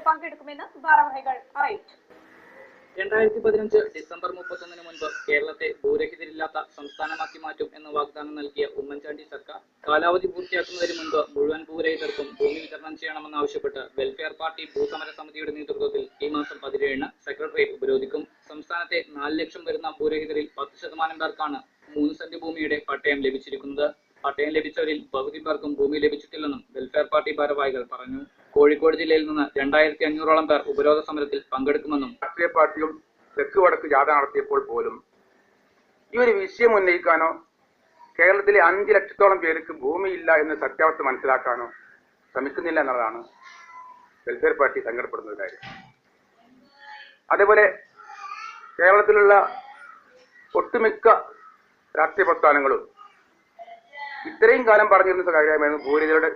പങ്കെടുക്കുമെന്ന് ഭാരവാഹികൾ അറിയിച്ചു. 2015 ഡിസംബർ 31 മുൻപ് കേരളത്തെ ഭൂരഹിതരില്ലാത്ത സംസ്ഥാനമാക്കി മാറ്റും എന്ന വാഗ്ദാനം നൽകിയ ഉമ്മൻചാണ്ടി സർക്കാർ കാലാവധി പൂർത്തിയാക്കുന്നതിന് മുൻപ് മുഴുവൻ ഭൂരഹിതർക്കും ഭൂമി വിതരണം ചെയ്യണമെന്നാവശ്യപ്പെട്ട് വെൽഫെയർ പാർട്ടി ഭൂസമര സമിതിയുടെ നേതൃത്വത്തിൽ ഈ മാസം 17-ന് സെക്രട്ടേറിയറ്റ് ഉപരോധിക്കും. സംസ്ഥാനത്തെ 4 ലക്ഷം വരുന്ന ഭൂരഹിതരിൽ 10% പേർക്കാണ് 3 സെന്റ് ഭൂമിയുടെ പട്ടയം ലഭിച്ചിരിക്കുന്നത്. പട്ടയം ലഭിച്ചവരിൽ പകുതി പേർക്കും ഭൂമി ലഭിച്ചിട്ടില്ലെന്നും വെൽഫെയർ പാർട്ടി ഭാരവാഹികൾ പറഞ്ഞു. കോഴിക്കോട് ജില്ലയിൽ നിന്ന് 2500ഓളം പേർ ഉപരോധ സമരത്തിൽ പങ്കെടുക്കുമെന്നും രാഷ്ട്രീയ പാർട്ടിയും തെക്ക് വടക്ക് ജാഥ നടത്തിയപ്പോൾ പോലും ഈ ഒരു വിഷയം ഉന്നയിക്കാനോ കേരളത്തിലെ 5 ലക്ഷത്തോളം പേർക്ക് ഭൂമിയില്ല എന്ന സത്യാവസ്ഥ മനസ്സിലാക്കാനോ ശ്രമിക്കുന്നില്ല എന്നുള്ളതാണ് വെൽഫെയർ പാർട്ടി സങ്കടപ്പെടുന്ന ഒരു കാര്യം. അതേപോലെ കേരളത്തിലുള്ള ഒട്ടുമിക്ക രാഷ്ട്രീയ പ്രസ്ഥാനങ്ങളും ഇത്രയും കാലം പറഞ്ഞിരുന്ന കാര്യമായിരുന്നു ഭൂരഹിതരുടെ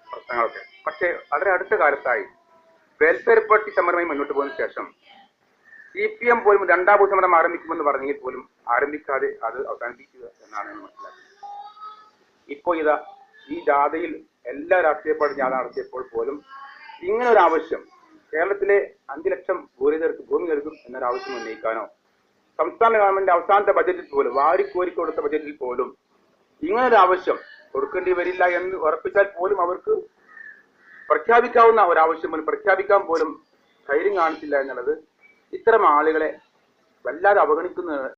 പ്രശ്നങ്ങളൊക്കെ. പക്ഷേ വളരെ അടുത്ത കാലത്തായി വെൽഫെയർ പാർട്ടി സമരമായി മുന്നോട്ട് പോയതിനു ശേഷം CPM പോലും 2ാം ഭൂസമരം ആരംഭിക്കുമെന്ന് പറഞ്ഞെങ്കിൽ പോലും ആരംഭിക്കാതെ അത് അവസാനിപ്പിക്കുക എന്നാണ് മനസ്സിലാക്കുന്നത്. ഇപ്പോൾ ഇതാ ഈ ജാഥയിൽ എല്ലാ രാഷ്ട്രീയ പാർട്ടി ജാഥ നടത്തിയപ്പോൾ പോലും ഇങ്ങനെ ഒരു ആവശ്യം കേരളത്തിലെ 5 ലക്ഷം ഭൂരഹിതർക്ക് ഭൂമി നൽകും എന്നൊരാവശ്യം ഉന്നയിക്കാനോ സംസ്ഥാന ഗവൺമെന്റ് അവസാനത്തെ ബജറ്റിൽ പോലും വാരിക്കോരി കൊടുത്ത ബജറ്റിൽ പോലും ഇങ്ങനൊരു ആവശ്യം കൊടുക്കേണ്ടി വരില്ല എന്ന് ഉറപ്പിച്ചാൽ പോലും അവർക്ക് പ്രഖ്യാപിക്കാവുന്ന ഒരാവശ്യം പോലും പ്രഖ്യാപിക്കാൻ പോലും ധൈര്യം കാണിച്ചില്ല എന്നുള്ളത് ഇത്തരം ആളുകളെ വല്ലാതെ അവഗണിക്കുന്ന